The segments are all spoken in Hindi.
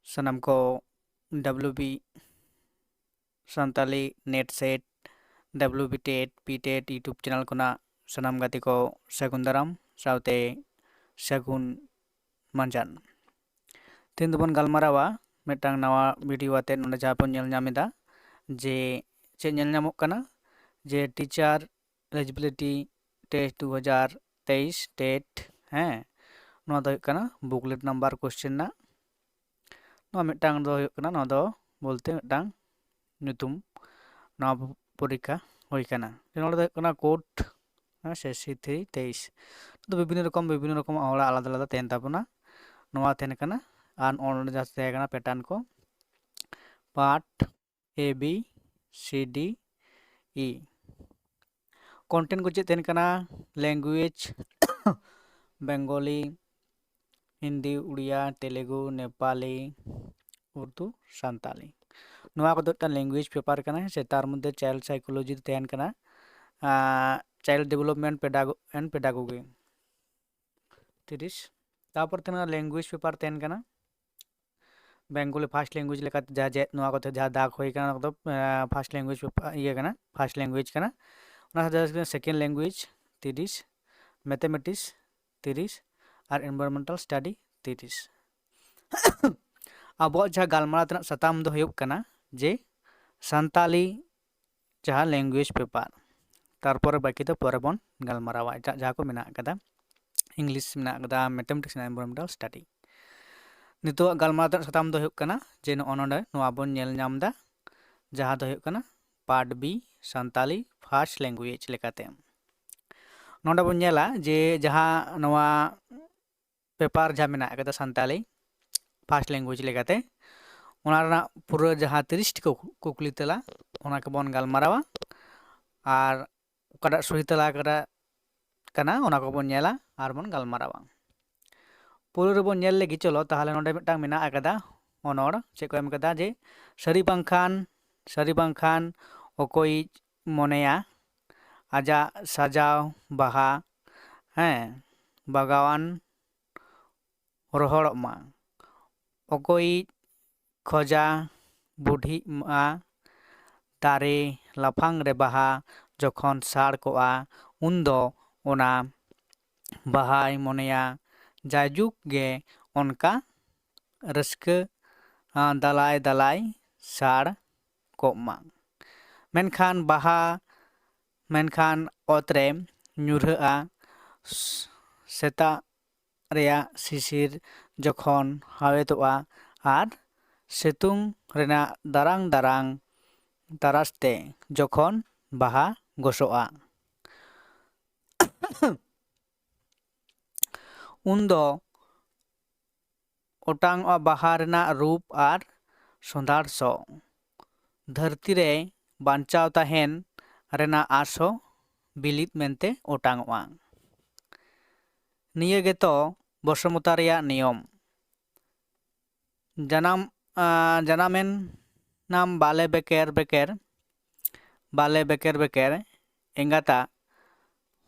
सनम को WB Santali NET SET WB TET PTET YouTube channel को सनम गाती को सगुन दाराम साउते सगुन मंजान तीन दोबन गलमारावा मिटांग नवा वीडियो आते नोंडे जहां बन नेल नामेदा जे चे नेल नामोग कना जे टीचर एलिजिबिलिटी टेस्ट 2023 टेट हैं नोआ दो कना बुकलेट नंबर क्वेश्चन ना नोआ मिटांग दो कना नोआ दो बोलते मिटांग nyutum नोआ परीक्षा होई कना नोडे दो कना कोड सेसी 323 तो विभिन्न रकम और आलादा आलादा तेन ताबना नोआ तेन कना आन ऑन जाते कना पैटर्न को पार्ट ABCDE कंटेंट को चेतन कना लैंग्वेज बेंगली हिंदी उड़िया तेलुगु नेपाली उर्दू सानताली नोआ को दोटा लैंग्वेज पेपर कना से तार मध्य चाइल्ड साइकोलॉजी तेन कना चाइल्ड डेवलपमेंट पेडागोगी 30 तापर तेना लैंग्वेज पेपर तेन कना बेंगली फास्ट लैंग्वेज लेका जा जे नोआ को जा दाग होई कना तो फास्ट लैंग्वेज पेपर ये कना फास्ट लैंग्वेज कना ओना सेकेंड लैंग्वेज 30 मैथमेटिक्स 30 और एनवायरमेंटल स्टडी 30 अब जहाँ गालमारा तना सताम दो हुयुग कना जे सानताली जहाँ लैंग्वेज पेपर तारपर बाकी तो पर बन गालमारावा जहाँ को मेना कदा इंग्लिश मेना कदा मैथमेटिक्स ना एनवायरमेंटल स्टडी नितो गालमारा तना सताम दो हुयुग कना जे नोंडे नोआ बन नेल नामदा जहाँ दो हुयुग कना part B Santali first language लेकाते नोंडे बन नेला जे जहाँ नोआ पेपर जहाँ मेना कदा सानताली फास्ट लैंग्वेज लेकाते ओना पूरा जहाँ 30 टी कुकली तला ओना के बन गालमारावा और ओकाटा सही तला कना ओना को बन नेला और बन गालमारावा पूरा रे बन नेल लेगी चलो ताहले नोंडे मिटांग मेना कदा अनोड़ चेक को एम कदा जे सरी बांखान अकोई मनेया आजा साजाव बाहा हैं बागावान रोहड़मा अकोई खोजा बुढ़ी मा दारे लाफांग रे बाहा जखन साड़ कोआ उन्दो ओना बाहाय मनेया जायजुग गे उनका रस्क दलाय दलाय साड़ कोमा मेनखान बाहा मेनखान ओत्रे न्यूरहा सेता रेया सिसिर जखन हावेतोआ आर सेतुंग रेना दारांग दारांग तारास्ते जखन बाहा गोसोआ उन्दो ओटांग बाहा रेना रूप आर सोंदारसो धरती रे बांचाव ताहेन रेना आसो बिलित मेनते ओटांगवा निये गेतो बसमता रेया नियम जनामेन नाम बाले बेकेर बेकेर एंगाता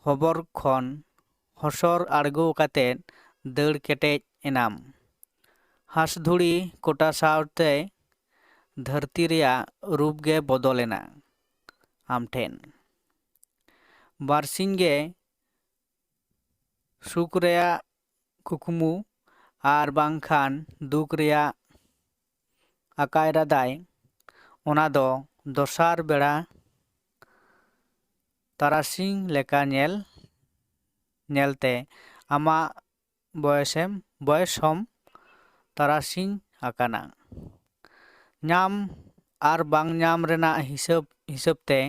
हबर खन हसर आड़गो काते दड़ केटेज एनाम हासधुड़ी कोटा सावते धरती रेया रूप गे बदलेना आमठेन बारसिंग गे सुख रेया कुकुमु आर बांखान दुख रेया आकाय रादाय ओना दो दोसार बेड़ा तारासिंग लेका नेलते आमा बयसम तारासिंग आकाना नाम आर बांग नाम रेना हिसाबते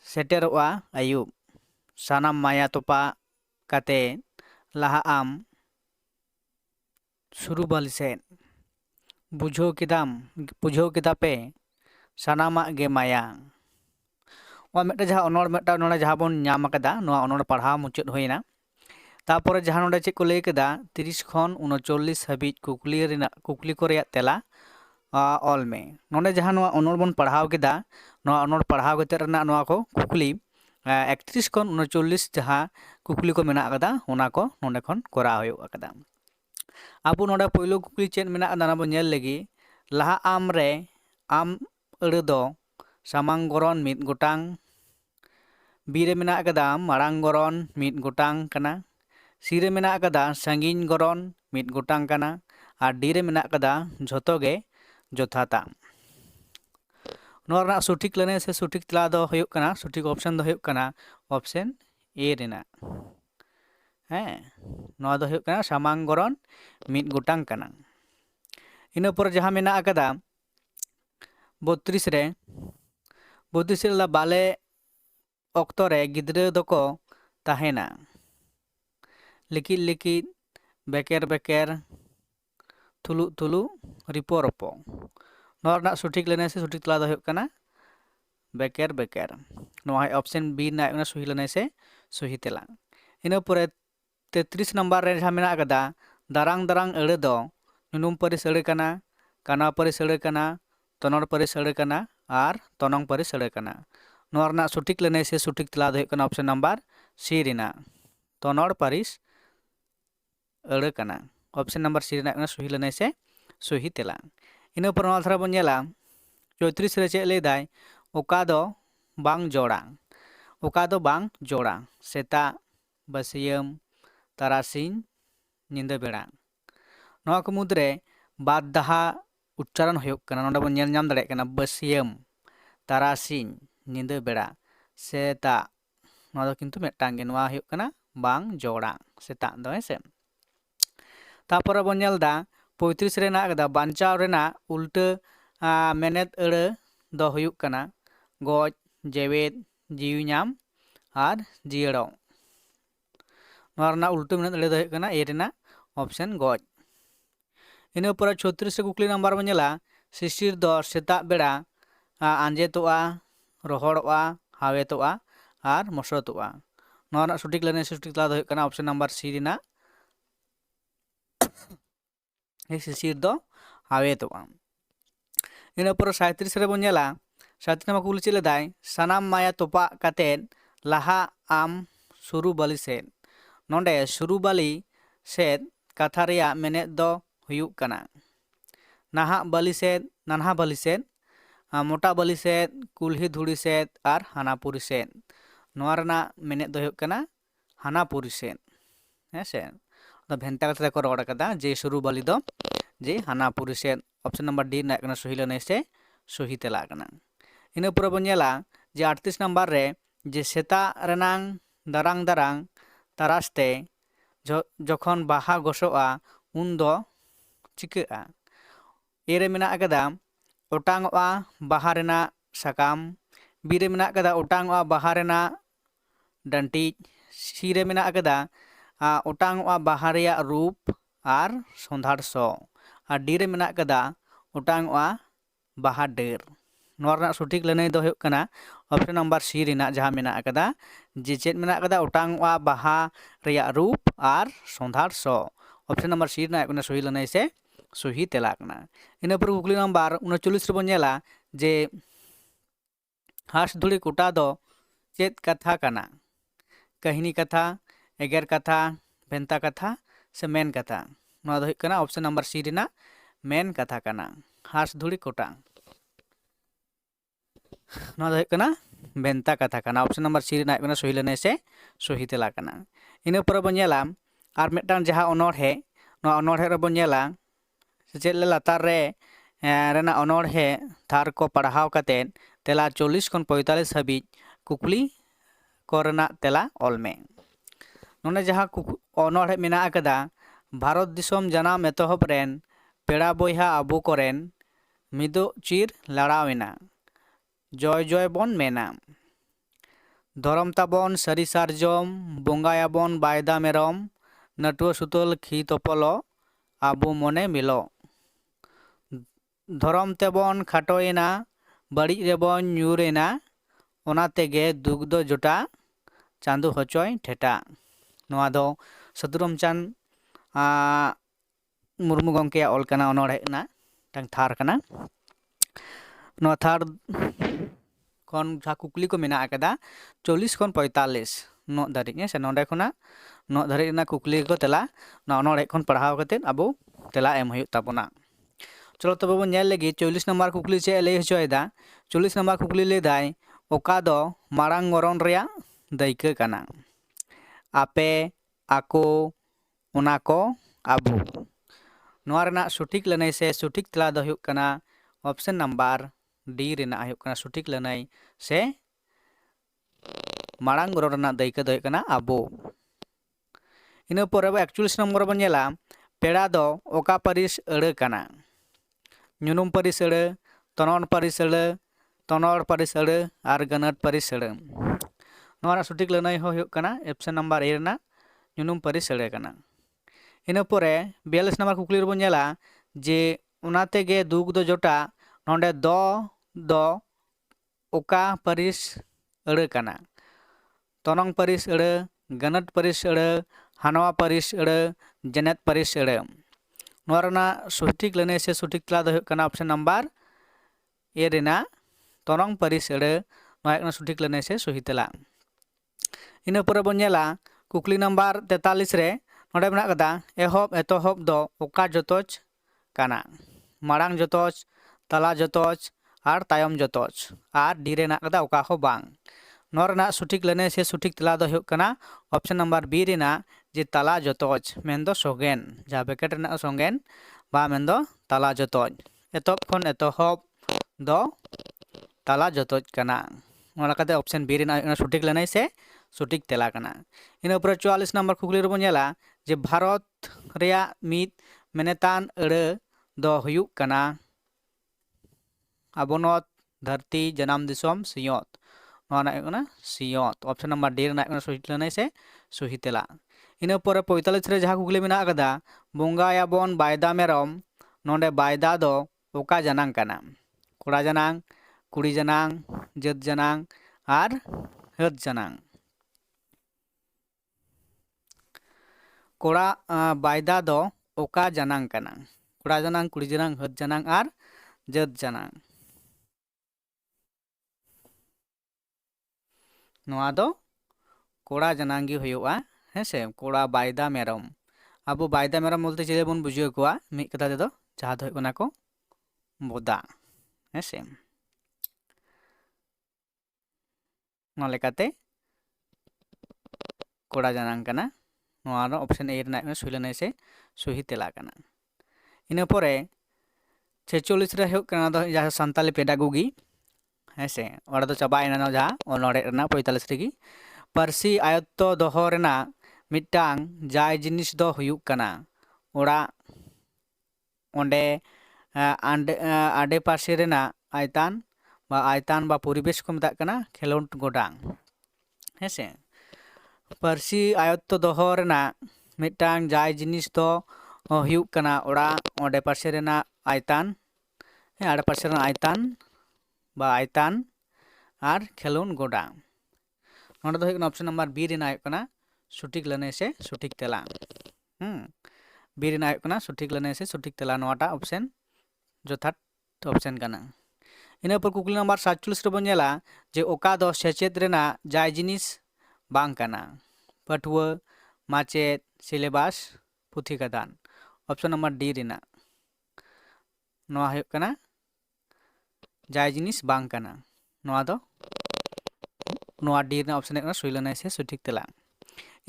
सेटेरोआ आयुब सानाम माया तोपा काते लाहा आम शुरू बालिसेन बुझो कितापे सानामा गे माया और मेटे जहाँ अनोड़ मेटा नोड़े जहाँ बन नाम कदा नोआ अनोड़ पढ़ाव मुचाद होइना तारपरे जहाँ नोड़े चेक को लई कदा 30 खन 39 हाबिज कुकली को रेया तेला ऑल में नोड़े जहाँ नोआ अनोड़ बन पढ़ाव केदा नोआ अनोड़ पढ़ाव केते रेना नोआ को कुकली 31 खन 39 जहाँ कुकली को मेना कदा ओना को नोड़े खन कोरा हुयुग कदा Abu noda poilo kukli chet mena ada nabo nyel lagi laha am re am ᱟᱹᱲᱟᱹ ᱫᱚ ᱥᱟᱢᱟᱝ ᱜᱚᱨᱚᱱ ᱢᱤᱫ ᱜᱚᱴᱟᱝ, ᱵᱤ ᱨᱮ ᱢᱮᱱᱟᱜ ᱟᱠᱟᱫᱟ ᱢᱟᱲᱟᱝ ᱜᱚᱨᱚᱱ ᱢᱤᱫ ᱜᱚᱴᱟᱝ ᱠᱟᱱᱟ, ᱥᱤ ᱨᱮ ᱢᱮᱱᱟᱜ ᱟᱠᱟᱫᱟ ᱥᱟᱺᱜᱤᱧ ᱜᱚᱨᱚᱱ ᱢᱤᱫ ᱜᱚᱴᱟᱝ ᱠᱟᱱᱟ, ᱟᱨ ᱰᱤ ᱨᱮ ᱢᱮᱱᱟᱜ ᱟᱠᱟᱫᱟ ᱡᱷᱚᱛᱚ ᱜᱮ ᱡᱚᱛᱷᱟᱛᱟ। ᱱᱚᱣᱟ ᱨᱮᱱᱟᱜ ᱥᱚᱴᱷᱤᱠ ᱞᱟᱹᱱᱟᱹᱭ ᱥᱮ ᱥᱚᱴᱷᱤᱠ ᱛᱮᱞᱟ ᱫᱚ ᱦᱩᱭᱩᱜ ᱠᱟᱱᱟ, ᱥᱚᱴᱷᱤᱠ ᱚᱯᱥᱮᱱ ᱫᱚ ᱦᱩᱭᱩᱜ ᱠᱟᱱᱟ ᱚᱯᱥᱮᱱ ᱮ ᱨᱮᱱᱟᱜ। ᱱᱚᱣᱟ ᱫᱚ ᱦᱩᱭᱩᱜ ᱠᱟᱱᱟ ᱥᱟᱢᱟᱝ ᱜᱚᱨᱚᱱ ᱢᱤᱫ ᱜᱚᱴᱟᱝ ᱠᱟᱱᱟ। ᱤᱱᱟᱹ ᱯᱚᱨ ᱡᱟᱦᱟᱸ ᱢᱮᱱᱟᱜ ᱟᱠᱟᱫᱟ 32 ᱨᱮ ᱵᱟᱞᱮ ᱚᱠᱛᱚ ᱨᱮ ᱜᱤᱫᱽᱨᱟᱹ ᱫᱚᱠᱚ ᱛᱟᱦᱮᱱᱟ ᱞᱤᱠᱤᱫ ᱞᱤᱠᱤᱫ, ᱵᱮᱠᱮᱨ ᱵᱮᱠᱮᱨ, ᱛᱩᱞᱩᱜ ᱛᱩᱞᱩᱜ, ᱨᱤᱯᱚ ᱨᱚᱯᱚ। ᱱᱚᱣᱟ ᱨᱮᱱᱟᱜ ᱥᱚᱴᱷᱤᱠ ᱞᱟᱹᱱᱟᱹᱭ ᱥᱮ ᱥᱚᱴᱷᱤक ᱛᱮᱞᱟ ᱫᱚ ᱦᱩᱭᱩᱜ ᱠᱟᱱᱟ बेकेर बेकेर। नोआ ऑप्शन बी ना सही लनाय से सही तेला। इन परे 33 नंबर रे जहां मेना कदा दारांग दारांग अड़े दो नुनुम परिस अड़े कना, काना परिस अड़े कना, तनोड़ परिस अड़े कना और तनोंग परिस अड़े कना। नोआ रना सठिक लनाय से सठिक तेला दो कना ऑप्शन नंबर सी रिना तनोड़ परिस अड़े कना। ऑप्शन नंबर सी रिना सही लनाय से सही तेला। इन पर नोआ थरा बन नेला 34 रे चेक लेदाय ओका दो बांग जोड़ा, ओका दो बांग जोड़ा, सेता बसियम तारासिन निंदा बेड़ा। नोआ को मुद्रे बाद दहा उच्चारण होयुक कना, नोडा बन नेल नाम दाड़े कना बसियम तारासिन निंदा बेड़ा सेता। नोआ दो किंतु मिदटांग गे, नोआ होयुक कना बांग जोड़ा सेता दो हेसे। तापर बन नेलदा 35 रे ना कदा बांचाव रेना उल्टा मेनेद अड़े दो होयुक कना गज, जेवेद, जीवी नाम और जियड़ो। नोआ रना उल्टा मेनेद अड़े दो होयुक कना ए रेना ऑप्शन गज। इन पर 36 से कुकली नंबर बन नेला शिशिर दो सेता बेड़ा आंजेतोआ, रोहड़ोआ, हावेतोआ और मसरतोआ। नोआ रना सठिक लनाय से सठिक तेला दो होयुक कना ऑप्शन नंबर सी रेना शिशिर दो हावेतोआ। इन पर 37 रे बन नेला 37 नंबर कुल चले दाय सनाम माया तोपा कातेन लाहा आम सुरु बाली सेद। नोंडे सुरु बाली सेद कथा रेया मेनेद दो हुयुक कना नाहा बाली सेद, नानहा बाली सेद, मोटा बाली सेद, कुल्ही धुड़ी सेद और हानापुरी सेद। नोआ रना मेनेद दो हुयुक कना हानापुरी सेद हेसे। तो भेंता कथा को रोड कदा जे सुरु बाली दो जे हानापुरी सेद। ऑप्शन नंबर डी ना कना सही लनाय से सही तेला कना। इन पर बन नेला जे 38 नंबर रे जे सेता रेनांग दारांग दारांग तारासते जखन बाहा गोसोआ उन दो चिकाआ। ए रे मेना कदा ओटांगआ बाहा रेना साकाम, बी रे मेना कदा ओटांगआ बाहा रेना डंटी, सी रे मेना कदा ओटांगआ बाहा रेया रूप और संधार सो, और डी रे मेना कदा ओटांगआ बाहा डेर। नोआ रना सठिक लनाय दो हुयुक कना ऑप्शन नंबर सी रेना जहां मेना कदा जे चेद मेना कदा ओटांगआ बाहा रेया रूप और संधार सो। ऑप्शन नंबर सी रेना कना सही लनाय से सही तेला कना। इन पर कुकली नंबर 39 रे बन नेला जे हांस धुड़ी कोटा दो चेद कथा कना, कहिनी कथा, एगेर कथा, भेंता कथा से मेन कथा। नोआ दो हुयुक कना ऑप्शन नंबर सी रेना मेन कथा कना हांस धुड़ी कोटा। नोआ दो हुयुक कना भेंता कथा कना। ऑप्शन नंबर सी रेना कना सही लनाय से सही तेला कना। इन पर बन नेला आर मिदटांग जहां अनोढ़े, नोआ अनोढ़े रे बन नेला चेद ले लातार रे रेना अनोढ़े थार को पढ़ाव कतेन तेला 40 खन 45 हाबिज कुकली कोरेना तेला ऑलमे। नोने जहां अनोढ़े मेना कदा भारत दिसोम जनाम एतोहब रेन पेड़ा बोहा आबो कोरेन मिदो चिर लड़ावेना जय जय बन मेना धरम ताबन सारी सारजम बंगायाबन बायदा मेरम नटुआ सुतल खी तपलो आबो मने मिलो धरम तेबन खाटोएना बड़ी रेबन न्यूरेना ओना तेगे दुख दो जोटा चांदू हचोय ठेटा। नोआ दो सदुरम चांद मुर्मू गंके ऑल कना अनोढ़े ना टांग थार कना। थार खन जहाँ कुकली को मेना कदा 40 खन 45 ᱱᱚᱜ ᱫᱷᱟᱹᱨᱤᱡ ᱦᱮᱸ ᱥᱮ ᱱᱚᱰᱮ ᱠᱷᱚᱱᱟᱜ ᱱᱚᱜ ᱫᱷᱟᱹᱨᱤᱡ ᱨᱮᱱᱟᱜ ᱠᱩᱠᱞᱤ ᱠᱚ ᱛᱮᱞᱟ ᱱᱚᱣᱟ ᱚᱱᱚᱲᱦᱮ ᱠᱷᱚᱱ ᱯᱟᱲᱦᱟᱣ ᱠᱟᱛᱮᱫ ᱟᱵᱚ ᱛᱮᱞᱟ ᱮᱢ ᱦᱩᱭᱩᱜ ᱛᱟᱵᱚᱱᱟ। चलो तब बन नेल लगी 40 नंबर कुकली चे लई हचोयदा 40 नंबर कुकली लेदाय ओका दो मारांग गरन रेया दायका काना आपे आको ओना को आबू नोआ रेना सठिक लनई से सठिक तला दो हुयुग काना ऑप्शन नंबर डी रेना हुयुग काना सठिक लनई से मारांग गरन रेना दायका दो हुयुग काना आबू इना पर 41 नंबर बन नेला पेड़ा दो ओका परिस अड़ काना ᱧᱩᱱᱩᱢ ᱯᱟᱹᱨᱤᱥ ᱟᱹᱲᱟᱹ ᱛᱚᱱᱚᱲ ᱯᱟᱹᱨᱤᱥ ᱟᱹᱲᱟᱹ ᱛᱚᱱᱚᱲ ᱯᱟᱹᱨᱤᱥ ᱟᱹᱲᱟᱹ ᱟᱨ ᱜᱟᱹᱱᱟᱹᱴ ᱯᱟᱹᱨᱤᱥ ᱟᱹᱲᱟᱹ ᱱᱚᱣᱟ ᱨᱮᱱᱟᱜ ᱥᱚᱴᱷᱤᱠ ᱞᱟᱹᱱᱟᱹᱭ ᱦᱚᱸ ᱦᱩᱭᱩᱜ ᱠᱟᱱᱟ ᱚᱯᱥᱚᱱ ᱱᱟᱢᱵᱟᱨ ᱮ ᱨᱮᱱᱟᱜ ᱧᱩᱱᱩᱢ ᱯᱟᱹᱨᱤᱥ ᱟᱹᱲᱟᱹ ᱠᱟᱱᱟ। ᱤᱱᱟᱹ ᱯᱚᱨᱮ 42 नंबर कुकली ᱨᱮᱵᱚᱱ ᱧᱮᱞᱟ ᱡᱮ ᱚᱱᱟ ᱛᱮᱜᱮ ᱫᱩᱜ ᱫᱚ ᱡᱚᱴᱟ ᱱᱚᱰᱮ ᱫᱚ ᱚᱠᱟ ᱯᱟᱹᱨᱤᱥ ᱟᱹᱲᱟᱹ ᱠᱟᱱᱟ ᱛᱚᱱᱚᱝ ᱯᱟᱹᱨᱤᱥ ᱟᱹᱲᱟᱹ ᱜᱟᱹᱱᱟᱹᱴ ᱯᱟᱹᱨᱤᱥ ᱟᱹᱲᱟᱹ ᱦᱟᱱᱣᱟ ᱯᱟᱹᱨᱤᱥ ᱟᱹᱲᱟᱹ ᱡᱮᱱᱮᱛ ᱯᱟᱹᱨᱤᱥ ᱟᱹᱲᱟᱹ नोआ रेना सठिक लनई से सठिक तला दो हुयुग ऑप्शन नंबर ए रेना तोरंग परिस अड़े नोआ सठिक लनई से सही तला इना परे बन नेला कुकली नंबर 43 रे नोडे मेना कदा एहब एतोहब दो ओका जतोच काना मारांग जतोच तला जतोच आर तायम जतोच आर डी रेना कदा ओका हो बांग नोआ रेना सठिक लनई से सठिक तला दो हुयुग काना ऑप्शन नंबर बी रेना जे तला जतोच मेनदो सोगेन जहाँ बेकेट रेना सोगेन बा मेनदो तला जतोच एतोब खन एतोहब दो तला जतोच काना नोआ लेकाते ऑप्शन बी रेना सठिक लनई से सठिक तेला काना इना ऊपर 44 नंबर कुकली रेबो नेला जे भारत रेया मित मेनेतान अड़े दो हुयुग काना अबोनत धरती जनाम दिसोम सियोत नोआ ना हुयुग काना सियोत ऑप्शन नंबर डी रेना सठिक लनई से सही तेला इना पर 45 रे जहाँ कुकली मेना कदा बोंगायाबन बायदा मेरम नोंडे बायदा दो ओका जनांग काना कोड़ा जनांग कुड़ी जनांग जत जनांग आर हत जनांग कोड़ा बायदा दो ओका जनांग काना कोड़ा जनांग कुड़ी जनांग हत जनांग आर जत जनांग नोआ दो कोड़ा जनांग गी हुयुगा हेसे कोड़ा बायदा मेरम अब बायदा मेरम बोलते चले बन बुझे कोआ मिद कथा तेदो जहाँ दो हुयुग को बोदा हेसे नोआ लेकाते कोड़ा जनांग काना नोआ रो ऑप्शन ए रेना सही लनई से सही तेला काना इना परे 46 रे हुयुग काना दो जहाँ सान्ताली पेडागोगी हेसे ओडा दो चाबायना नो जहाँ ओनोड़े रेना 45 रेगी पारसी आयत्तो दोहो रेना मिटांग जाय जिनिस दो हुयुग काना ओड़ा ओंडे आडे पासे रेना आयतान बा परिवेश को मेताग काना खेलोड गोडांग हेसे पारसी आयत्तो दोहो रेना मिटांग जाय जिनिस दो हुयुग काना ओड़ा ओंडे पासे रेना आयतान आडे पासे रेना आयतान बा आयतान आर खेलोन गोडा नोडे दो हुयुग ऑप्शन नंबर बी रेना हुयुग काना सठिक लनई से सठिक तेला बी रेना हुयुग काना सठिक लनई से सठिक तेला नोआटा ऑप्शन जथात ऑप्शन काना इना पर कुकली नंबर 47 रेबन नेला जे ओका दो सेचेद रेना जाय जिनिस बांग काना पटुआ माचेद सिलेबास पुथी कदान ऑप्शन नंबर डी रेना नोआ हुयुग काना जाय जिनिस बांग काना नोआ दो नोआ डी रेना ऑप्शन हुयुग काना सही लनई से सठिक तेला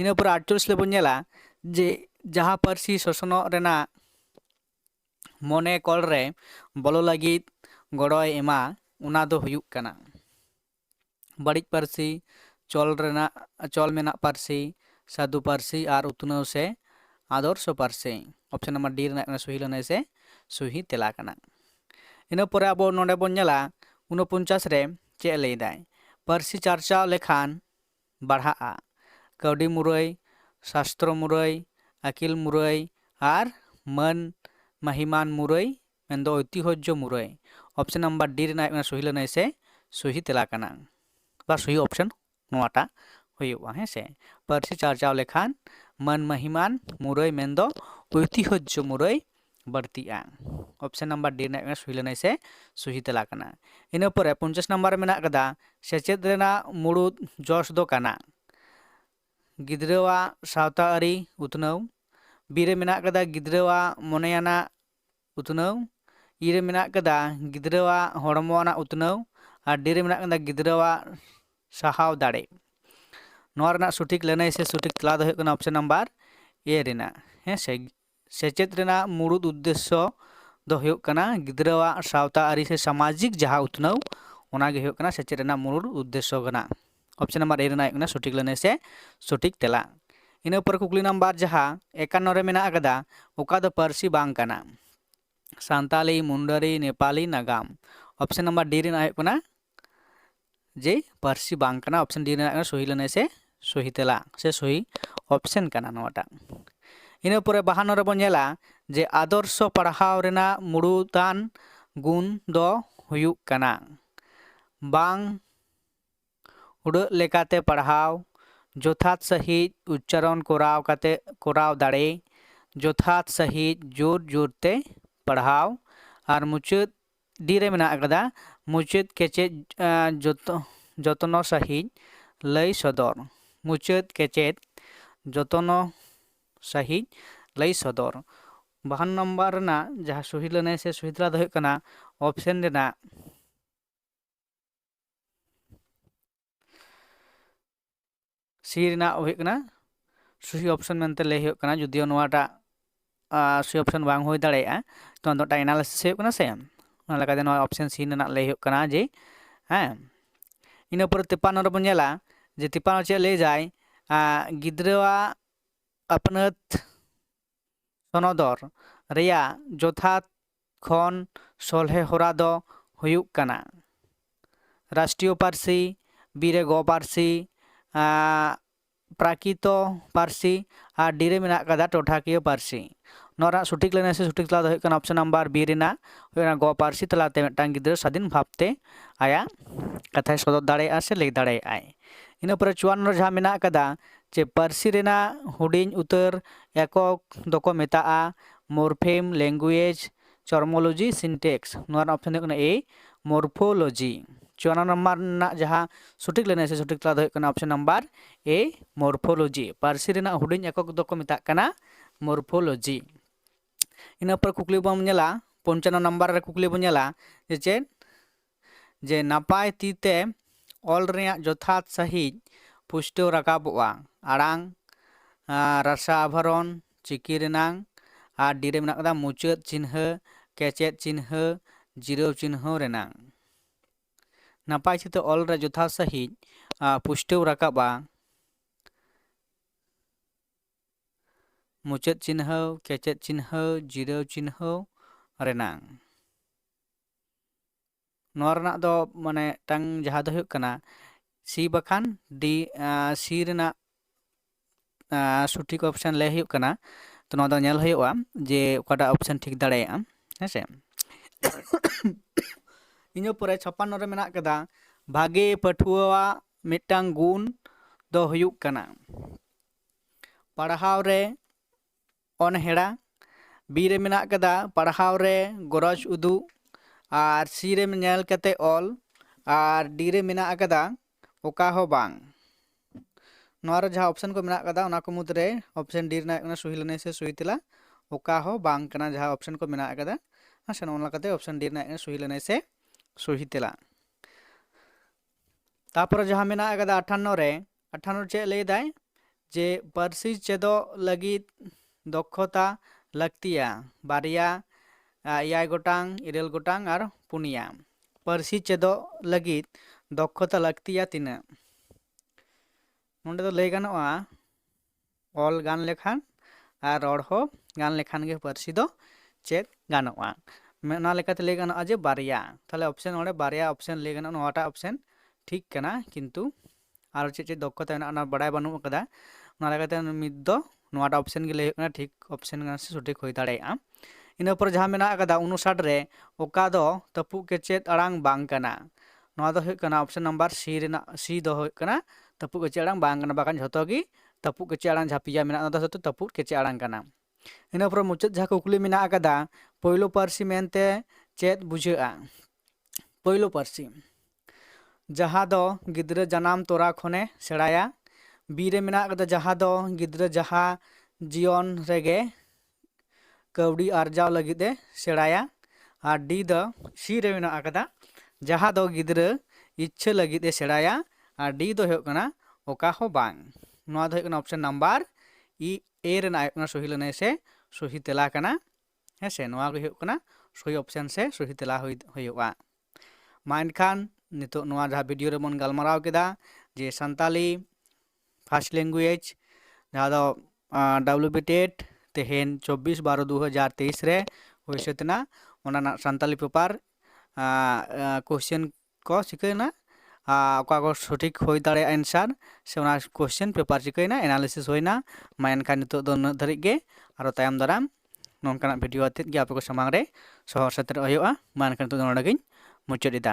इना पर 48 लेबन नेला जे जहाँ पारसी शोषण रेना मने कल रे बोलो लगित गड़ोय एमा उना दो हुयुग काना बड़िज पारसी चल मेना पारसी साधु पारसी आर उतनव से आदर्श पारसी ऑप्शन नंबर डी रेना सही लनई से सही तेला काना इना परे अब नोडे बन नेला 49 रे चे लैदाय पारसी चर्चा लेखान बढ़ाआ कौडी मुरई शास्त्र मुरई आकिल मुरई आर मन महिमान मुरई मेनदो ऐतिह्य मुरई ऑप्शन नंबर डी रेना सही लनई से सही तेला काना बा सही ऑप्शन नोआटा हुयुगा हेसे पारसी चर्चाव लेखान मन महिमान मुरई मेनदो ऐतिह्य मुरई बढ़तीआ ऑप्शन नंबर डी रेना सही लनई से सही तेला काना इना परे 50 नंबर मेना कदा सेचेद रेना मुड़ुद जस दो काना गिद्रावाग सावता आरी उतनाव। बी रे मेना कदा गिद्रावाग मोनेयाना उतनाव। ई रे मेना कदा गिद्रावाग हड़मोआना उतनाव। और डी रे मेना कदा गिद्रावाग साहाव दाड़े। नोआ रेना सठिक लैनाय से सठिक तला दो हुयुग कना ऑप्शन नंबर ए रेना। हें से सेचेद रेना मुरुद उद्देश्य दो हुयुग कना गिद्रावाग सावता आरी से सामाजिक जहाँ उतनाव ओनागे हुयुग कना सेचेद रेना मुरुद उद्देश्य कना। ऑप्शन नंबर ए रेना हुयुग कना सठिक लैनाय से सठिक तेला। इना पर कुकली नंबर जहाँ 51 रे मेना कदा ओका दो पारसी बांग कना। सान्ताली, मुंडारी, नेपाली, नागाम। ऑप्शन नंबर डी रेना हुयुग कना जे पारसी बांग कना। ऑप्शन डी रेना सही लैनाय से सही तेला से सही ऑप्शन कना नोटा। इना परे 52 रे बन नेला जे आदर्श पढ़ाव रेना मुड़ुदान गुण दो हुयुग कना बांग उड़ाग लेकाते पढ़ाव, जोथात सही उच्चारण कोराव दाड़े, जोथात सही जोर जोरते पढ़ाव और मुचाद डी रे मेना कदा मुचाद केचेद जतनो सही लय सदर। मुचाद केचेद जतनो सही लय सदर। 52 नंबर रेना जहाँ सही लैनाय से सही तेला दो हुयुग कना ऑप्शन रेना सी रेना हुयुग कना सही ऑप्शन मेनते लय हुयुग कना। जुदियो नोआटा सही ऑप्शन बांग हुई दाड़ेया तो नोटा एनालिसिस हुयुग कना से ओना लेकाते नोआ ऑप्शन सी रेना लय हुयुग कना जे हाँ। इना पर 53 रे बन नेला जे 53 चे लय जाय गिद्रावाग अपनात सनदर रेया जोथात खन सलहे होरा दो हुयुग कना राष्ट्रीय पारसी, बीरे गो पारसी, प्राकृतो पारसी और डी रे मेना कदा टोठाकिय पारसी। नोरा सठिक लैनाय से सठिक तला दो हुयुग कना ऑप्शन नंबर बी रेना हुयना गो पारसी तलाते मिदटांग गिद्रा स्वाधीन भावते आया कथाय सदर दाड़ेया से लय दाड़ेया। इना परे 54 रे जहाँ मेना कदा जे पारसी रेना हुडिंग उतार एकक दोको मेताआ मॉर्फेम, लैंग्वेज, चर्मोलॉजी, सिंटेक्स। नोआ ऑप्शन हुयुग कना ए मॉर्फोलॉजी। 54 नंबर ना जहाँ सठिक लैनाय से सठिक तला दो हुयुग कना ऑप्शन नंबर ए मॉर्फोलॉजी। पारसी रेना हुडिंग एकक दोको मेताग कना मॉर्फोलॉजी। इना पर कुकली बम नेला 55 नंबर रे कुकली बम नेला जे चेद जे नापाय तीते ऑल रेया जोथात सही पुष्टो राकाबोआ आड़ांग रासा आभरण चिकी रेनांग और डी रे मेना कदा मुचाद चिन्ह केचेद चिन्ह जिराव चिन्ह रेनांग। नापाय तीते ऑल रे जोथात सही पुष्टो राकाबा मुचाद चिन्ह केचेद चिन्ह जिराव चिन्ह रेनांग। नोआ रेना दो माने टांग जहाँ दो हुयुग कना सी बखान डी सी रेना सठिक ऑप्शन लय हुयुग कना। तो नोआ दो नेल हुयुगा जे ओकाटा ऑप्शन ठीक दाड़ेया हेसे। इना परे 56 रे मेना कदा भागे पठुआ मिदटांग गुण दो हुयुग कना पढ़ाव रे अनहेड़ा। बी रे मेना कदा पढ़ाव रे गरज उदुग और सी रे नेल कते ऑल और डी रे मेना कदा ओका हो बांग। नोआ रे जहाँ ऑप्शन को मेना कदा ओना को मुद्रे ऑप्शन डी रेना कना सही लैनाय से सही तेला ओका हो बांग कना जहाँ ऑप्शन को मेना कदा हसे ओना कते ऑप्शन डी रेना सही लैनाय से सही तेला। तापर जहाँ मेना कदा 58 चे लय दाय जे पारसी चेदो लगित दक्षता लगतिया बारिया 6 गोटांग 7 गोटांग और 4 पारसी चेदो लगित दक्षता लगतिया तीना नोंडे दो लय गानोआ ऑल गान लेखान और रड़ हो गान लेखान गे पारसी दो चेद गानोआ ओना लेकाते लय गानोआ जे बारिया। ताहले ऑप्शन ओंडे बारिया ऑप्शन लय गानोआ नोआटा ऑप्शन ठीक कना किन्तु आरो चेद चेद दक्षता मेना ओना बाडाय बानु कदा ओना लेकाते मिद दो नोआटा ऑप्शन गे लय कना ठीक ऑप्शन कना से सठिक होय दाड़ेया। इना पर जहाँ मेना कदा 59 रे ओका दो तपु केचेद आड़ांग बांग कना नोआ दो हुयुग कना ऑप्शन नंबर सी रेना सी दो हुयुग कना तपु केचेद आड़ांग बांग कना बाकान झोतो गी तपु केचेद आड़ांग जहाँ पिया मेना ओना दो तपु केचेद आड़ांग कना। इना पर मुचाद जहाँ कुकली मेना कदा पयलो पारसी मेनते चेद बुझाआ। पयलो पारसी जहाँ दो गिद्रा जानाम तोरा खने सेड़ाया बी रे मेना कदा जहाँ दो गिद्रा जहाँ जीवन रेगे कवड़ी आर्जाव लगिदे सेड़ाया और डी दो सी रे मेना कदा जहाँ दो गिद्रा इच्छा लगिदे सेड़ाया और डी दो होयो कना ओका हो बांग नोआ दो होयो कना ऑप्शन नंबर ए रे ना होयो सही लने से सही तेला कना है से नोआ को होयो कना सही ऑप्शन से सही तेला होयोआ मा एनखान नितो नोआ जहाँ वीडियो रे बन गलमाराव केदा जे सान्ताली फर्स्ट लैंग्वेज जहाँ दो WB टेट तेहेन 24/12/2023 रे हुइसेतना ओना सान्ताली पेपर क्वेश्चन को चिकना ओका को सठिक होई दाड़े आंसर से ओना क्वेश्चन पेपर चिकना एनालिसिस होइना मा एनखान नितो दो न धरिक गे आरो तायम दाराम नोंकाना वीडियो आते गे आपे को समांग रे सहर सेटर होयोआ मा एनखान नितो नोंडे गिन मुचाद एदा।